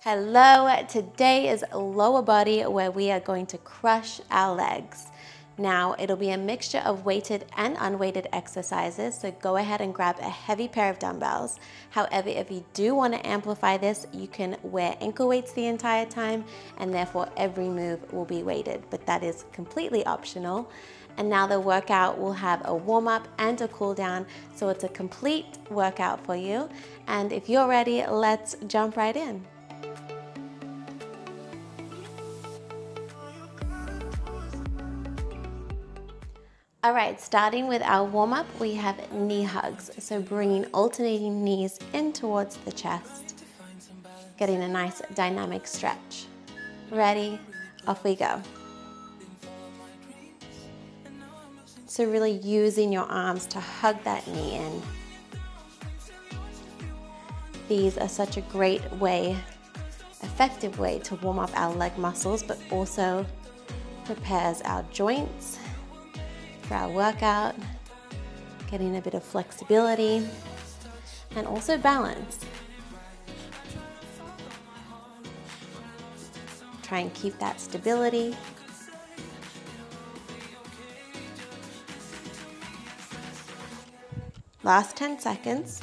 Hello, today is lower body where we are going to crush our legs. Now, it'll be a mixture of weighted and unweighted exercises, so go ahead and grab a heavy pair of dumbbells. However, if you do want to amplify this, you can wear ankle weights the entire time, and therefore every move will be weighted, but that is completely optional. And now the workout will have a warm-up and a cool down, so it's a complete workout for you. And if you're ready, let's jump right in. All right, starting with our warm-up, we have knee hugs. So bringing alternating knees in towards the chest, getting a nice dynamic stretch. Ready? Off we go. So really using your arms to hug that knee in. These are such a great way, effective way to warm up our leg muscles, but also prepares our joints for our workout, getting a bit of flexibility and also balance. Try and keep that stability. Last 10 seconds.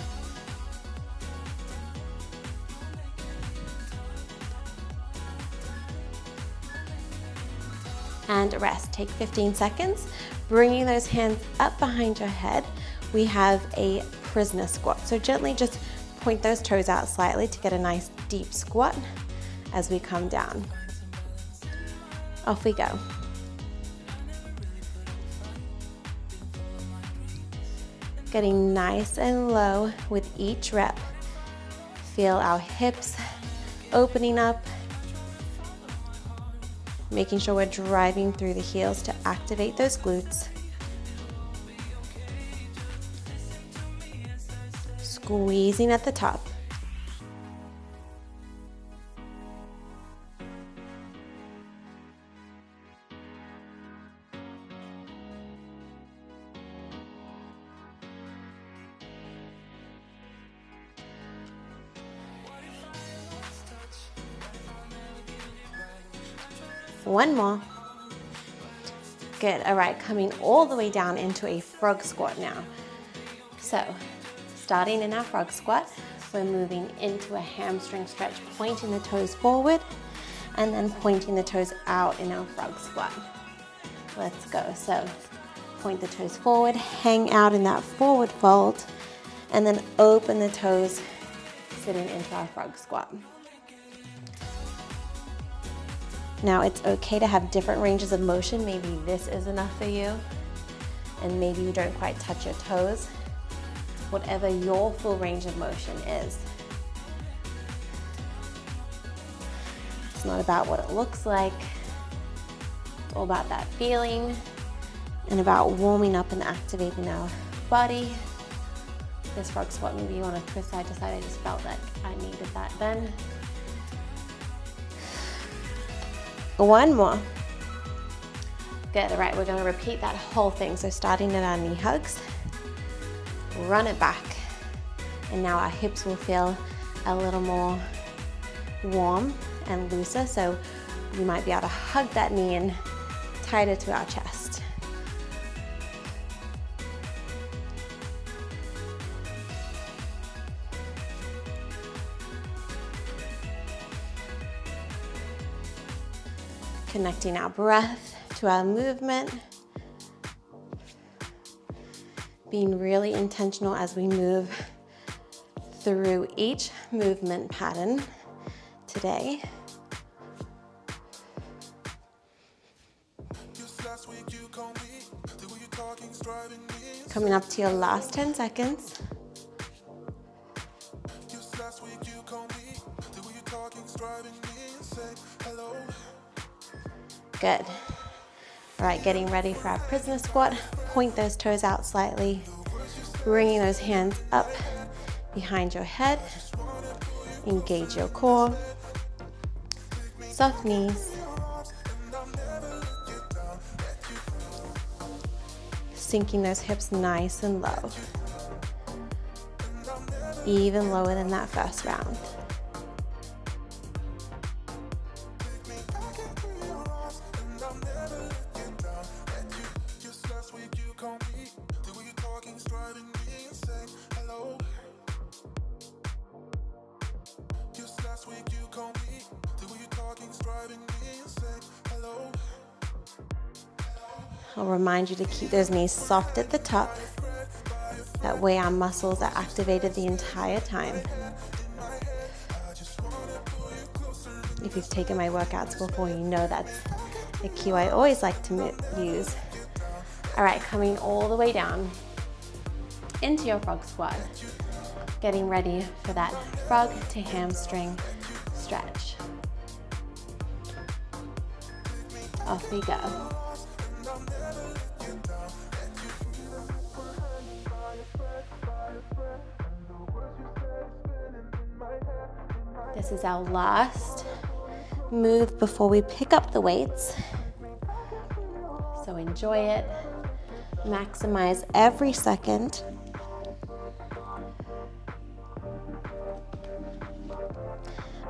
And rest. Take 15 seconds. Bringing those hands up behind your head, we have a prisoner squat. So gently just point those toes out slightly to get a nice deep squat as we come down. Off we go. Getting nice and low with each rep. Feel our hips opening up, making sure we're driving through the heels to activate those glutes. Squeezing at the top. One more. Good, all right, coming all the way down into a frog squat now. So, starting in our frog squat, we're moving into a hamstring stretch, pointing the toes forward, and then pointing the toes out in our frog squat. Let's go, so point the toes forward, hang out in that forward fold, and then open the toes, sitting into our frog squat. Now it's okay to have different ranges of motion. Maybe this is enough for you, and maybe you don't quite touch your toes. Whatever your full range of motion is. It's not about what it looks like. It's all about that feeling and about warming up and activating our body. This frog squat, maybe you want to twist side to side. I just felt like I needed that then. One more. Good, all right, we're gonna repeat that whole thing. So starting at our knee hugs, run it back. And now our hips will feel a little more warm and looser. So you might be able to hug that knee in tighter to our chest. Connecting our breath to our movement. Being really intentional as we move through each movement pattern today. Coming up to your last 10 seconds. Good. All right, getting ready for our prisoner squat. Point those toes out slightly, bringing those hands up behind your head. Engage your core. Soft knees. Sinking those hips nice and low. Even lower than that first round. I'll remind you to keep those knees soft at the top. That way our muscles are activated the entire time. If you've taken my workouts before, you know that's a cue I always like to use. All right, coming all the way down into your frog squat. Getting ready for that frog to hamstring stretch. Off we go. This is our last move before we pick up the weights. So enjoy it. Maximize every second.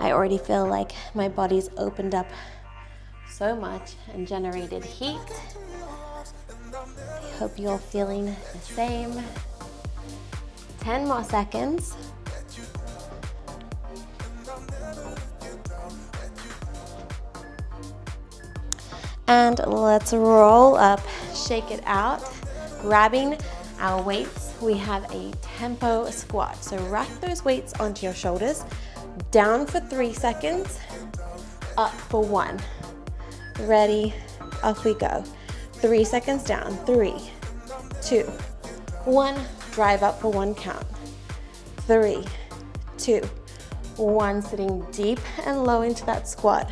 I already feel like my body's opened up so much and generated heat. I hope you're feeling the same. 10 more seconds. And let's roll up, shake it out. Grabbing our weights, we have a tempo squat. So rack those weights onto your shoulders, down for 3 seconds, up for 1. Ready, off we go. 3 seconds down, 3, 2, 1. Drive up for 1 count. 3, 2, 1. Sitting deep and low into that squat.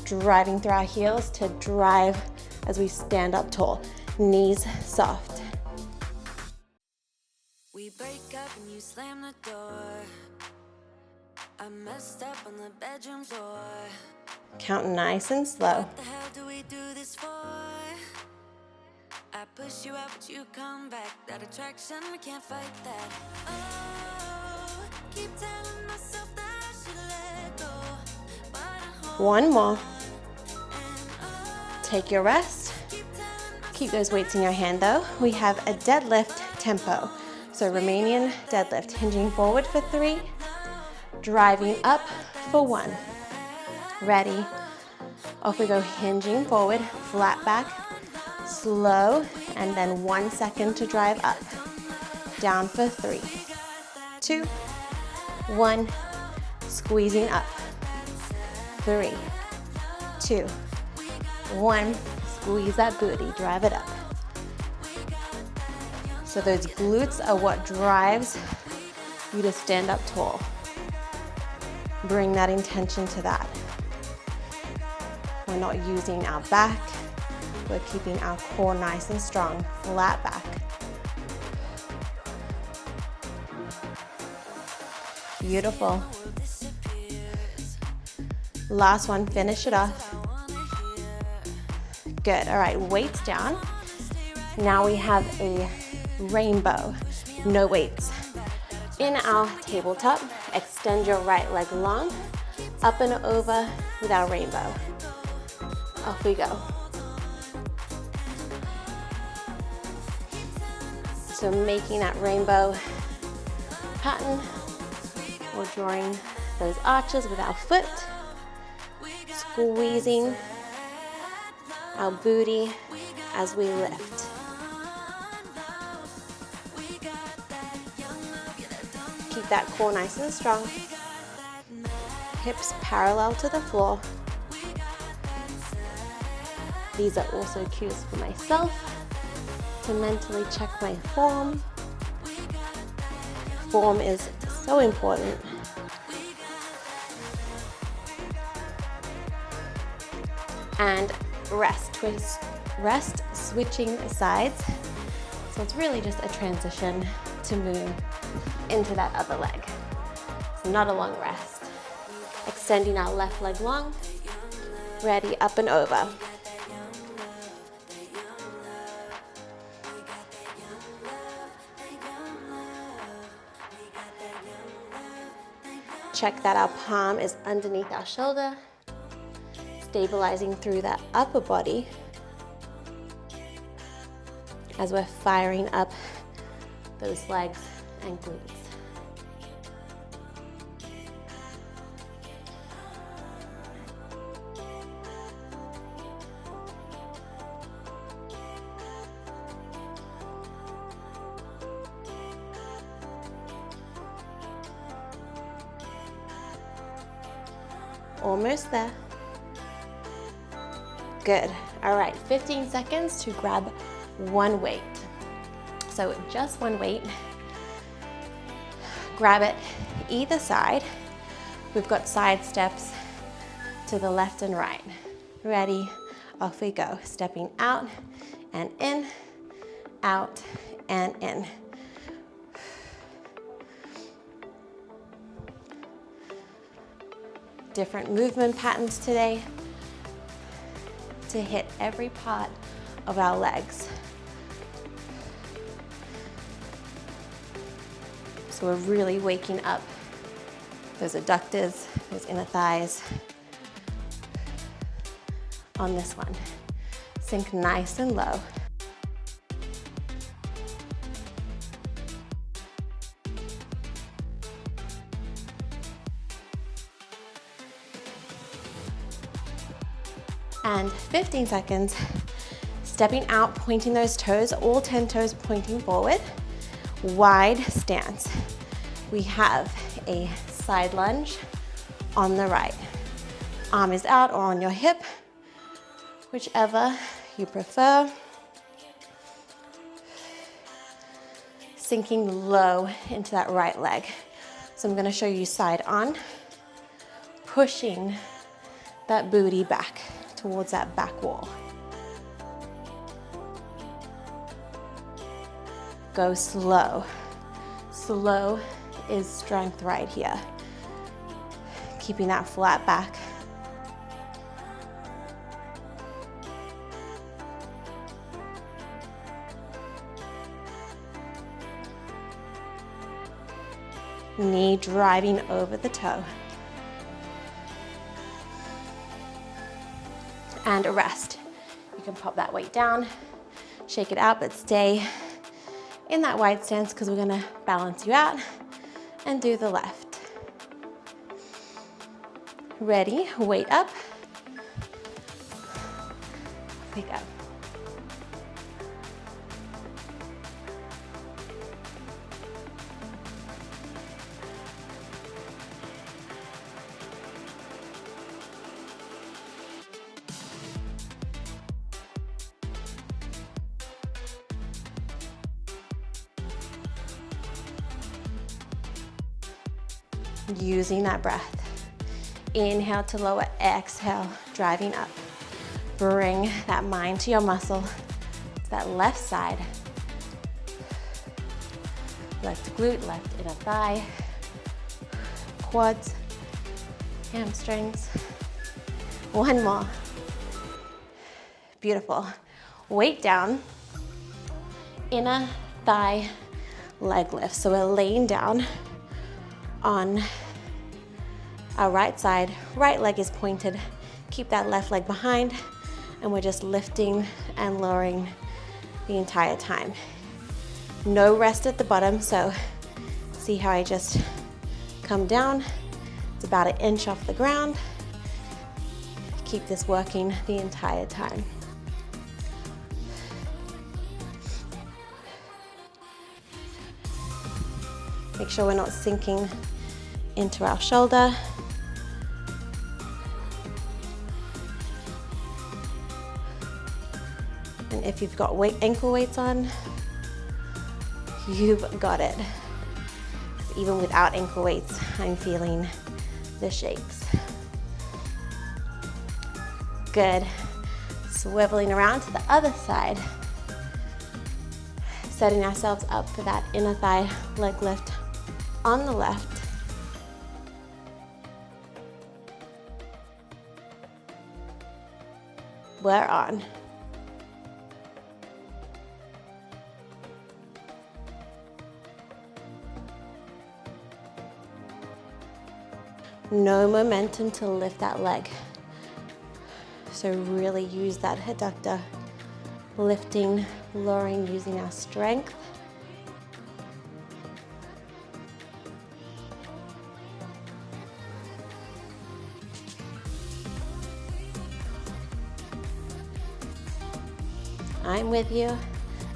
Driving through our heels to drive as we stand up tall. Knees soft. We break up and you slam the door. I messed up on the bedroom floor. Count nice and slow. What the hell do we do this for? I push you out but you come back. That attraction, we can't fight that. Oh, keep telling myself that I should let go, but I hold 1 more. and oh, Take your rest. Keep those weights in your hand though. We have a deadlift tempo. So Romanian deadlift, hinging forward for 3, driving up for 1. Ready, off we go, hinging forward, flat back, slow, and then 1 second to drive up. Down for 3, 2, 1, squeezing up. 3, 2, 1, squeeze that booty, drive it up. So those glutes are what drives you to stand up tall. Bring that intention to that. We're not using our back. We're keeping our core nice and strong, flat back. Beautiful. Last one, finish it off. Good, all right, weights down. Now we have a rainbow, no weights. In our tabletop, extend your right leg long, up and over with our rainbow. Off we go. So making that rainbow pattern, we're drawing those arches with our foot, squeezing our booty as we lift. Keep that core nice and strong. Hips parallel to the floor. These are also cues for myself to mentally check my form. Form is so important. And rest, switching sides. So it's really just a transition to move into that other leg. So not a long rest. Extending our left leg long. Ready, up and over. Check that our palm is underneath our shoulder, stabilizing through that upper body as we're firing up those legs and glutes. Almost there. Good. All right, 15 seconds to grab one weight. So just one weight. Grab it either side. We've got side steps to the left and right. Ready? Off we go. Stepping out and in, out and in. Different movement patterns today to hit every part of our legs. So we're really waking up those adductors, those inner thighs on this one. Sink nice and low. And 15 seconds, stepping out, pointing those toes, all 10 toes pointing forward. Wide stance. We have a side lunge on the right. Arm is out or on your hip, whichever you prefer. Sinking low into that right leg. So I'm gonna show you side on, pushing that booty back towards that back wall. Go slow. Slow is strength right here. Keeping that flat back. Knee driving over the toe. And a rest. You can pop that weight down, shake it out, but stay in that wide stance because we're gonna balance you out and do the left. Ready, weight up. Pick up. Using that breath. Inhale to lower, exhale, driving up. Bring that mind to your muscle, to that left side. Left glute, left inner thigh, quads, hamstrings. One more. Beautiful. Weight down, inner thigh leg lift. So we're laying down on our right side, right leg is pointed. Keep that left leg behind, and we're just lifting and lowering the entire time. No rest at the bottom, so see how I just come down? It's about an inch off the ground. Keep this working the entire time. Make sure we're not sinking into our shoulder. And if you've got ankle weights on, you've got it. Even without ankle weights, I'm feeling the shakes. Good. Swiveling around to the other side. Setting ourselves up for that inner thigh leg lift on the left. We're on. No momentum to lift that leg. So really use that adductor, lifting, lowering, using our strength. I'm with you.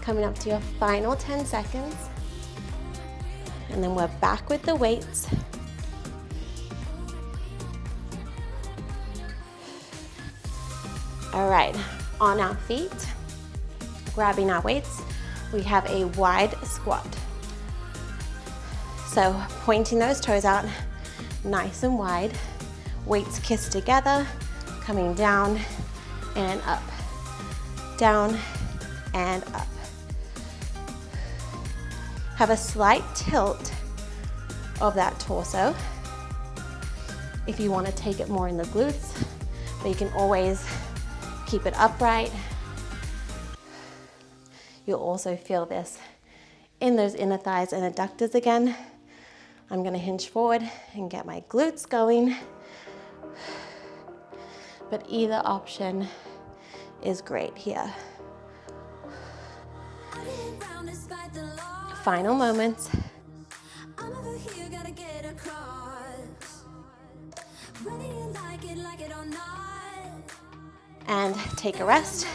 Coming up to your final 10 seconds. And then we're back with the weights. All right, on our feet, grabbing our weights, we have a wide squat. So pointing those toes out, nice and wide, weights kissed together, coming down and up, down and up. Have a slight tilt of that torso if you want to take it more in the glutes, but you can always keep it upright. You'll also feel this in those inner thighs and adductors again. I'm going to hinge forward and get my glutes going, but either option is great here. Final moments. And take a rest.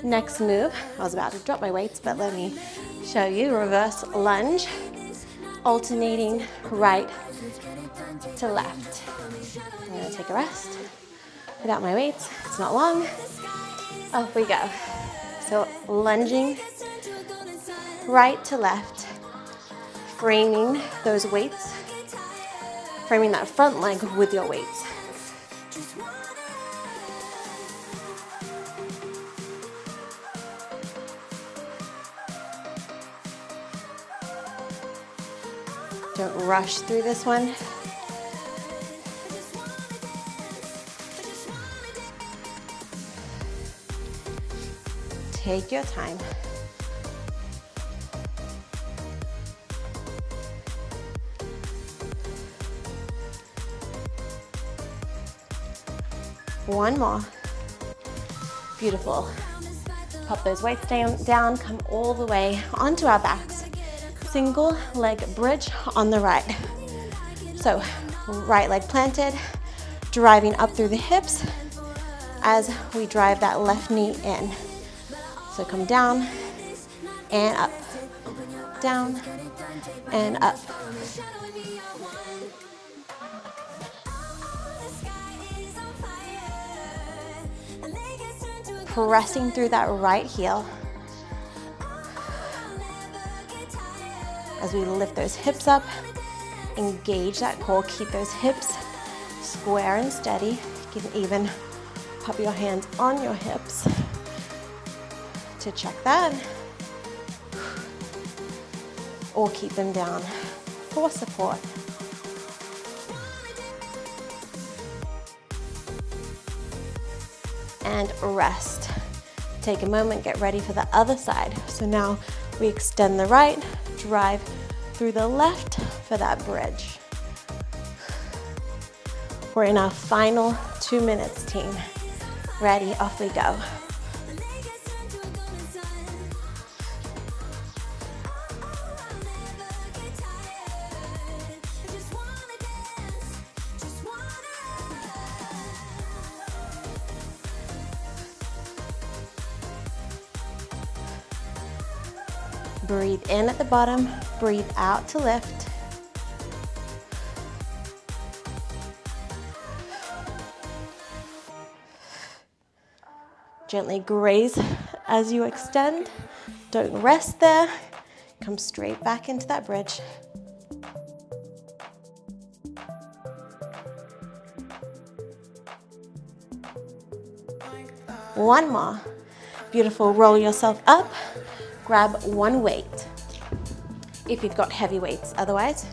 Next move, I was about to drop my weights, but let me show you. Reverse lunge, alternating right to left. I'm gonna take a rest without my weights. It's not long. Off we go. So lunging right to left, framing those weights, framing that front leg with your weights. Don't rush through this one. Take your time. One more. Beautiful. Pop those weights down, come all the way onto our backs. Single leg bridge on the right. So right leg planted, driving up through the hips as we drive that left knee in. So come down and up, down and up. Pressing through that right heel as we lift those hips up, engage that core, keep those hips square and steady. You can even pop your hands on your hips to check that, or keep them down for support. And rest. Take a moment, get ready for the other side. So now we extend the right, drive through the left for that bridge. We're in our final 2 minutes, team. Ready, off we go. Breathe in at the bottom, breathe out to lift. Gently graze as you extend. Don't rest there. Come straight back into that bridge. One more. Beautiful, roll yourself up. Grab one weight if you've got heavy weights. Otherwise,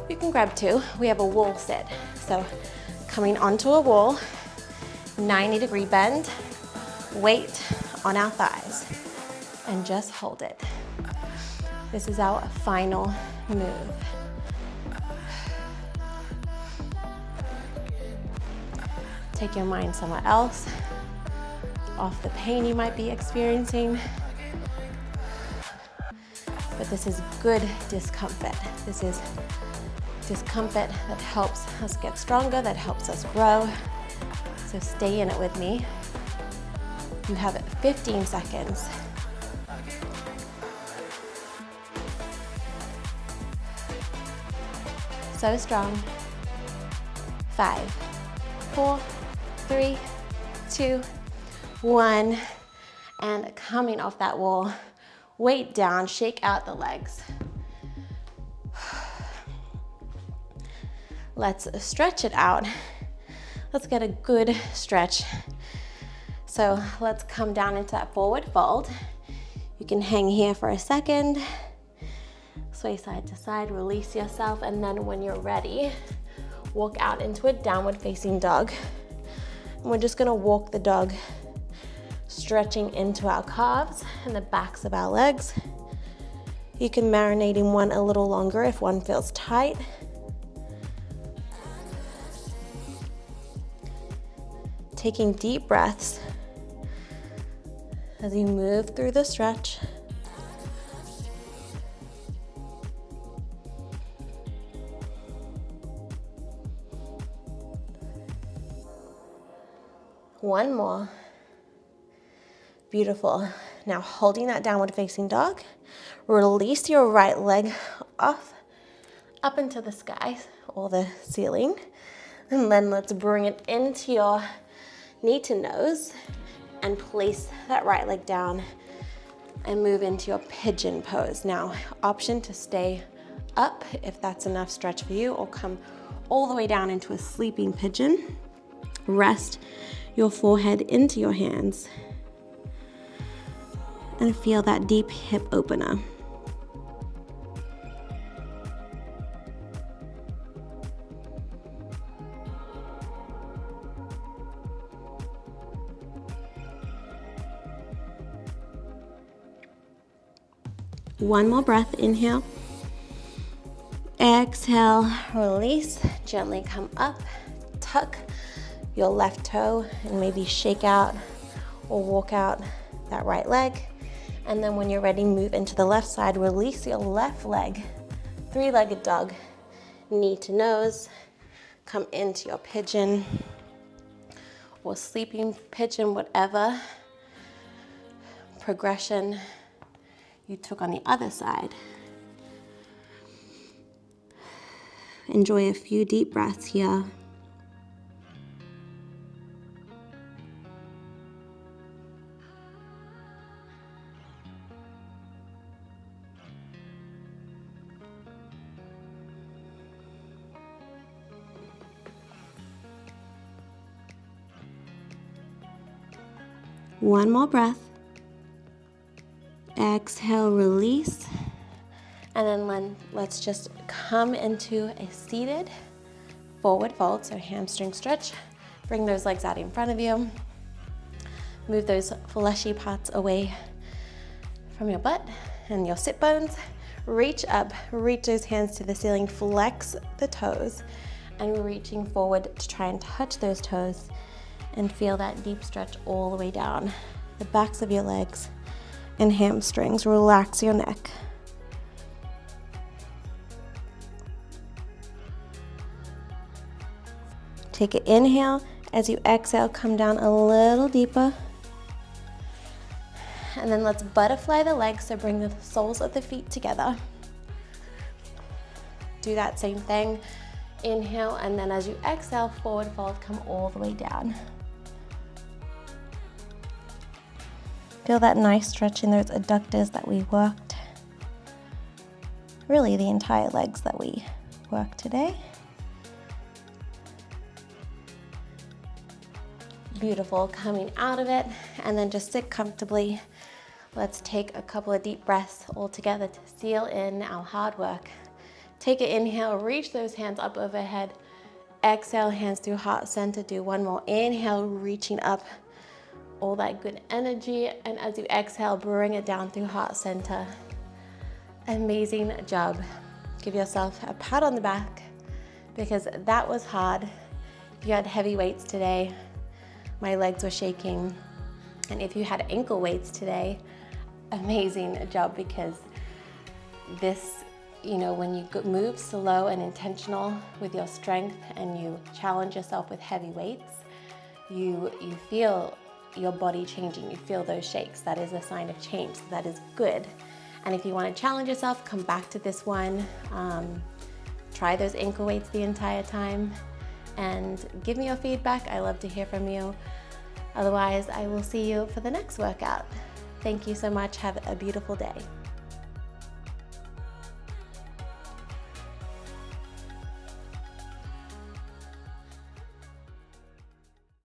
you can grab two. We have a wall sit. So coming onto a wall, 90-degree bend, weight on our thighs, and just hold it. This is our final move. Take your mind somewhere else, off the pain you might be experiencing. But this is good discomfort. This is discomfort that helps us get stronger, that helps us grow. So stay in it with me. You have 15 seconds. So strong. 5, 4, 3, 2, 1, and coming off that wall, weight down, shake out the legs. Let's stretch it out. Let's get a good stretch. So let's come down into that forward fold. You can hang here for a second, sway side to side, release yourself, and then when you're ready, walk out into a downward facing dog. And we're just gonna walk the dog, stretching into our calves and the backs of our legs. You can marinate in one a little longer if one feels tight. Taking deep breaths as you move through the stretch. One more. Beautiful. Now holding that downward facing dog, release your right leg off, up into the sky or the ceiling. And then let's bring it into your knee to nose and place that right leg down and move into your pigeon pose. Now, option to stay up if that's enough stretch for you, or come all the way down into a sleeping pigeon. Rest your forehead into your hands and feel that deep hip opener. One more breath, inhale. Exhale, release. Gently come up, tuck your left toe and maybe shake out or walk out that right leg. And then when you're ready, move into the left side, release your left leg, three-legged dog, knee to nose, come into your pigeon or sleeping pigeon, whatever progression you took on the other side. Enjoy a few deep breaths here. One more breath. Exhale, release. And then let's just come into a seated forward fold, so hamstring stretch. Bring those legs out in front of you. Move those fleshy parts away from your butt and your sit bones. Reach up, reach those hands to the ceiling, flex the toes, and we're reaching forward to try and touch those toes and feel that deep stretch all the way down the backs of your legs and hamstrings. Relax your neck. Take an inhale. As you exhale, come down a little deeper. And then let's butterfly the legs, so bring the soles of the feet together. Do that same thing. Inhale, and then as you exhale, forward fold, come all the way down. Feel that nice stretch in those adductors that we worked. Really the entire legs that we worked today. Beautiful, coming out of it, and then just sit comfortably. Let's take a couple of deep breaths all together to seal in our hard work. Take an inhale, reach those hands up overhead. Exhale, hands through heart center. Do one more. Inhale, reaching up. All that good energy, and as you exhale, bring it down through heart center. Amazing job. Give yourself a pat on the back because that was hard. If you had heavy weights today, my legs were shaking, and if you had ankle weights today, amazing job, because this, when you move slow and intentional with your strength and you challenge yourself with heavy weights, you feel your body changing, you feel those shakes. That is a sign of change, so that is good. And if you want to challenge yourself, come back to this one. Try those ankle weights the entire time and give me your feedback. I love to hear from you. Otherwise, I will see you for the next workout. Thank you so much. Have a beautiful day.